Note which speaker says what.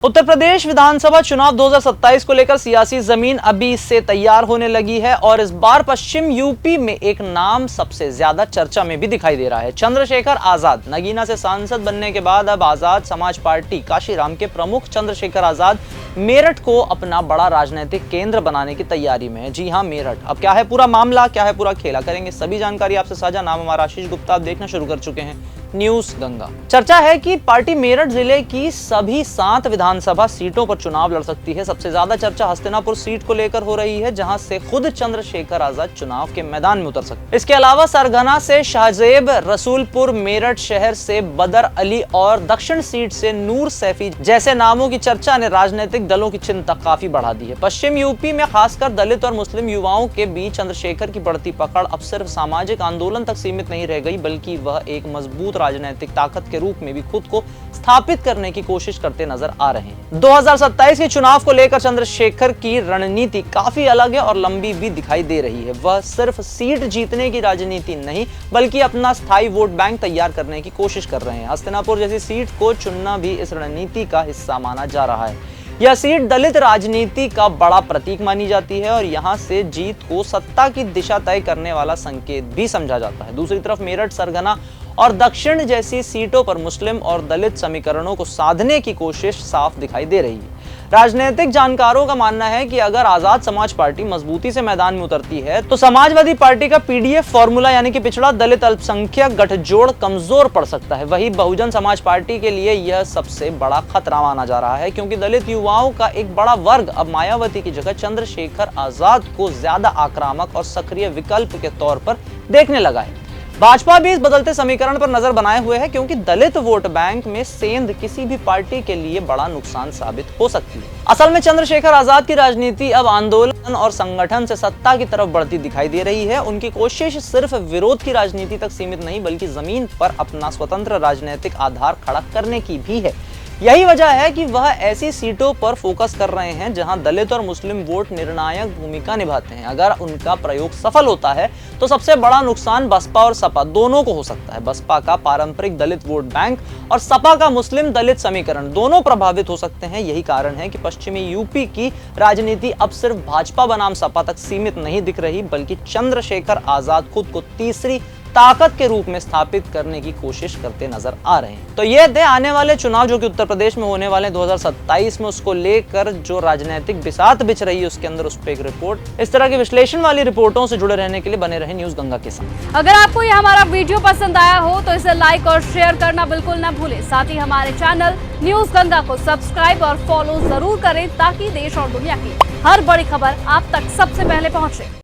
Speaker 1: उत्तर प्रदेश विधानसभा चुनाव 2027 को लेकर सियासी जमीन अभी से तैयार होने लगी है और इस बार पश्चिम यूपी में एक नाम सबसे ज्यादा चर्चा में भी दिखाई दे रहा है। चंद्रशेखर आजाद नगीना से सांसद बनने के बाद अब आजाद समाज पार्टी काशीराम के प्रमुख चंद्रशेखर आजाद मेरठ को अपना बड़ा राजनीतिक केंद्र बनाने की तैयारी में है। जी हां, मेरठ। अब क्या है पूरा मामला, क्या है पूरा खेला, करेंगे सभी जानकारी आपसे साझा। नाम हमारा आशीष गुप्ता, आप देखना शुरू कर चुके हैं न्यूज गंगा। चर्चा है कि पार्टी मेरठ जिले की सभी 7 विधानसभा सीटों पर चुनाव लड़ सकती है। सबसे ज्यादा चर्चा हस्तिनापुर सीट को लेकर हो रही है, जहां से खुद चंद्रशेखर आजाद चुनाव के मैदान में उतर सकते हैं। इसके अलावा सरगना से शाहजेब, रसूलपुर, मेरठ शहर से बदर अली और दक्षिण सीट से नूर सैफी जैसे नामों की चर्चा ने राजनीतिक दलों की चिंता काफी बढ़ा दी है। पश्चिम यूपी में खासकर दलित और मुस्लिम युवाओं के बीच चंद्रशेखर की बढ़ती पकड़ अब सिर्फ सामाजिक आंदोलन तक सीमित नहीं रह गई, बल्कि वह एक मजबूत राजनीतिक ताकत के रूप में भी खुद को स्थापित करने की कोशिश करते नजर आ रहे हैं। 2027 के चुनाव को लेकर चंद्रशेखर की रणनीति काफी अलग है और लंबी भी दिखाई दे रही है। वह सिर्फ सीट जीतने की राजनीति नहीं, बल्कि अपना स्थायी वोट बैंक तैयार करने की कोशिश कर रहे हैं। हस्तिनापुर जैसी सीट को चुनना भी इस रणनीति का हिस्सा माना जा रहा है। यह सीट दलित राजनीति का बड़ा प्रतीक मानी जाती है और यहां से जीत को सत्ता की दिशा तय करने वाला संकेत भी समझा जाता है। दूसरी तरफ मेरठ, सरगना और दक्षिण जैसी सीटों पर मुस्लिम और दलित समीकरणों को साधने की कोशिश साफ दिखाई दे रही है। राजनीतिक जानकारों का मानना है कि अगर आजाद समाज पार्टी मजबूती से मैदान में उतरती है तो समाजवादी पार्टी का पीडीएफ फॉर्मूला यानी कि पिछड़ा दलित अल्पसंख्यक गठजोड़ कमजोर पड़ सकता है। वहीं बहुजन समाज पार्टी के लिए यह सबसे बड़ा खतरा माना जा रहा है, क्योंकि दलित युवाओं का एक बड़ा वर्ग अब मायावती की जगह चंद्रशेखर आजाद को ज्यादा आक्रामक और सक्रिय विकल्प के तौर पर देखने लगा है। भाजपा भी इस बदलते समीकरण पर नजर बनाए हुए है, क्योंकि दलित वोट बैंक में सेंध किसी भी पार्टी के लिए बड़ा नुकसान साबित हो सकती है। असल में चंद्रशेखर आजाद की राजनीति अब आंदोलन और संगठन से सत्ता की तरफ बढ़ती दिखाई दे रही है। उनकी कोशिश सिर्फ विरोध की राजनीति तक सीमित नहीं, बल्कि जमीन पर अपना स्वतंत्र राजनीतिक आधार खड़ा करने की भी है। यही वजह है कि वह ऐसी सीटों पर फोकस कर रहे हैं जहां दलित और मुस्लिम वोट निर्णायक भूमिका निभाते हैं। अगर उनका प्रयोग सफल होता है तो सबसे बड़ा नुकसान बसपा और सपा दोनों को हो सकता है। बसपा का पारंपरिक दलित वोट बैंक और सपा का मुस्लिम दलित समीकरण दोनों प्रभावित हो सकते हैं। यही कारण है कि पश्चिमी यूपी की राजनीति अब सिर्फ भाजपा बनाम सपा तक सीमित नहीं दिख रही, बल्कि चंद्रशेखर आजाद खुद को तीसरी ताकत के रूप में स्थापित करने की कोशिश करते नजर आ रहे हैं। तो ये थे आने वाले चुनाव जो कि उत्तर प्रदेश में होने वाले 2027 में, उसको लेकर जो राजनीतिक बिसात बिछ रही है उसके अंदर उस पर एक रिपोर्ट। इस तरह के विश्लेषण वाली रिपोर्टों से जुड़े रहने के लिए बने रहे न्यूज गंगा के साथ।
Speaker 2: अगर आपको ये हमारा वीडियो पसंद आया हो तो इसे लाइक और शेयर करना बिल्कुल न भूलें। साथ ही हमारे चैनल न्यूज गंगा को सब्सक्राइब और फॉलो जरूर करें, ताकि देश और दुनिया की हर बड़ी खबर आप तक सबसे पहले पहुंचे।